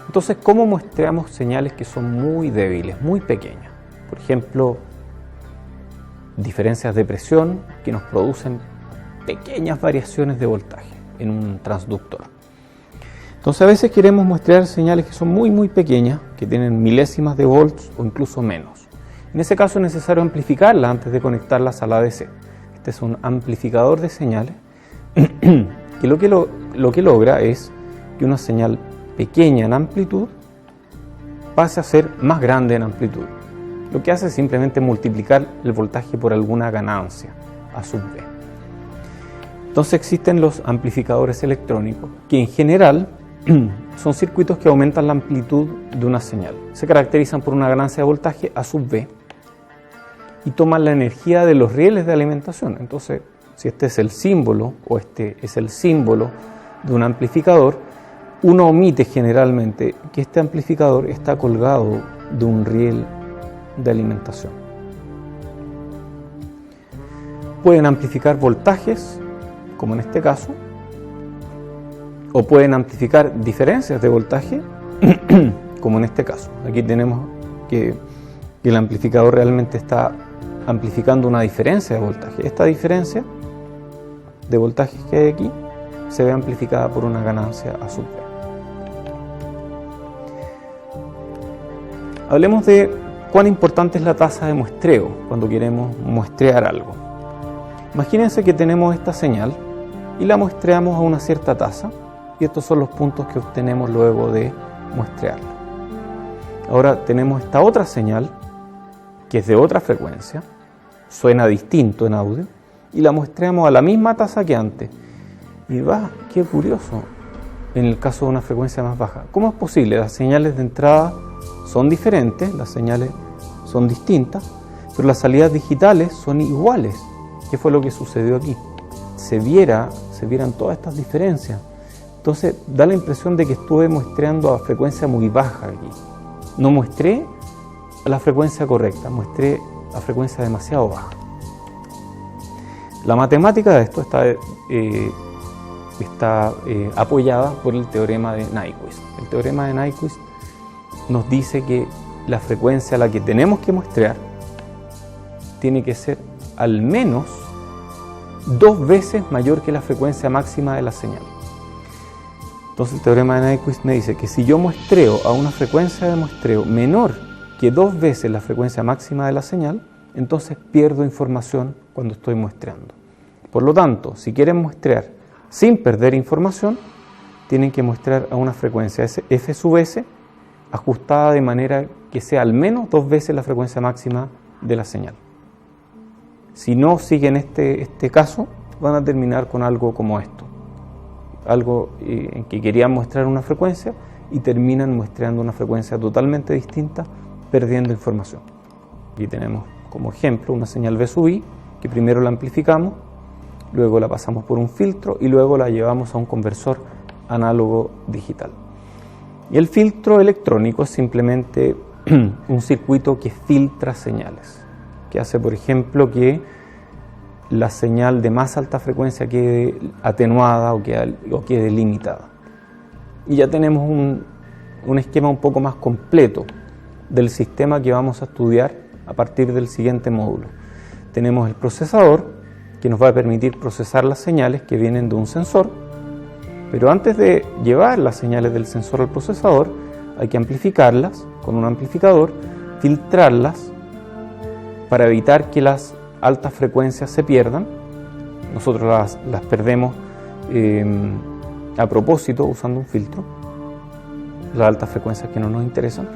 Entonces, ¿cómo muestreamos señales que son muy débiles, muy pequeñas? Por ejemplo, diferencias de presión que nos producen pequeñas variaciones de voltaje en un transductor. Entonces, a veces queremos muestrear señales que son muy pequeñas, que tienen milésimas de volts o incluso menos. En ese caso es necesario amplificarlas antes de conectarlas a la DC. Este es un amplificador de señales que lo que logra es que una señal pequeña en amplitud pase a ser más grande en amplitud. Lo que hace es simplemente multiplicar el voltaje por alguna ganancia a sub B. Entonces existen los amplificadores electrónicos que en general son circuitos que aumentan la amplitud de una señal. Se caracterizan por una ganancia de voltaje a sub B y toman la energía de los rieles de alimentación. Entonces, si este es el símbolo o este es el símbolo de un amplificador, uno omite generalmente que este amplificador está colgado de un riel de alimentación. Pueden amplificar voltajes, como en este caso, o pueden amplificar diferencias de voltaje, como en este caso. Aquí tenemos que el amplificador realmente está amplificando una diferencia de voltaje. Esta diferencia de voltajes que hay aquí se ve amplificada por una ganancia a sub B. Hablemos de cuán importante es la tasa de muestreo cuando queremos muestrear algo. Imagínense que tenemos esta señal y la muestreamos a una cierta tasa, y estos son los puntos que obtenemos luego de muestrearla. Ahora tenemos esta otra señal que es de otra frecuencia, suena distinto en audio, y la muestreamos a la misma tasa que antes. Y qué curioso, en el caso de una frecuencia más baja. ¿Cómo es posible? Las señales de entrada son diferentes, las señales son distintas, pero las salidas digitales son iguales. ¿Qué fue lo que sucedió aquí? Se vieran todas estas diferencias. Entonces da la impresión de que estuve muestreando a frecuencia muy baja aquí. No muestré a la frecuencia correcta, muestré a frecuencia demasiado baja. La matemática de esto está apoyada por el teorema de Nyquist. El teorema de Nyquist nos dice que la frecuencia a la que tenemos que muestrear tiene que ser al menos 2 veces mayor que la frecuencia máxima de la señal. Entonces el teorema de Nyquist me dice que si yo muestreo a una frecuencia de muestreo menor que 2 veces la frecuencia máxima de la señal, entonces pierdo información cuando estoy muestreando. Por lo tanto, si quieren muestrear sin perder información, tienen que muestrear a una frecuencia f sub s ajustada de manera que sea al menos 2 veces la frecuencia máxima de la señal. Si no siguen este caso, van a terminar con algo como esto. Algo en que querían mostrar una frecuencia y terminan muestreando una frecuencia totalmente distinta, perdiendo información. Aquí tenemos como ejemplo una señal V sub I, que primero la amplificamos, luego la pasamos por un filtro y luego la llevamos a un conversor análogo digital. Y el filtro electrónico es simplemente un circuito que filtra señales, que hace, por ejemplo, que la señal de más alta frecuencia quede atenuada o quede limitada. Y ya tenemos un esquema un poco más completo del sistema que vamos a estudiar a partir del siguiente módulo. Tenemos el procesador, que nos va a permitir procesar las señales que vienen de un sensor, pero antes de llevar las señales del sensor al procesador, hay que amplificarlas con un amplificador, filtrarlas para evitar que las altas frecuencias se pierdan. Nosotros las perdemos a propósito usando un filtro, las altas frecuencias que no nos interesan.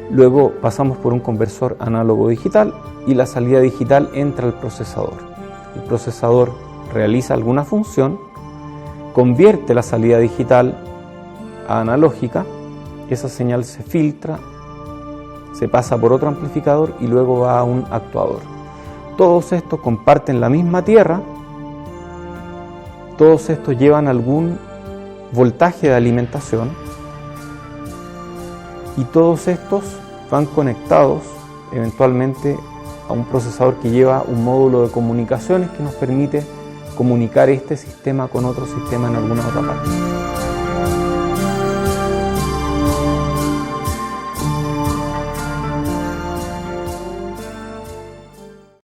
Luego pasamos por un conversor análogo digital y la salida digital entra al procesador. El procesador realiza alguna función, convierte la salida digital a analógica, esa señal se filtra, se pasa por otro amplificador y luego va a un actuador. Todos estos comparten la misma tierra, todos estos llevan algún voltaje de alimentación y todos estos van conectados eventualmente a un procesador que lleva un módulo de comunicaciones que nos permite comunicar este sistema con otro sistema en alguna otra parte.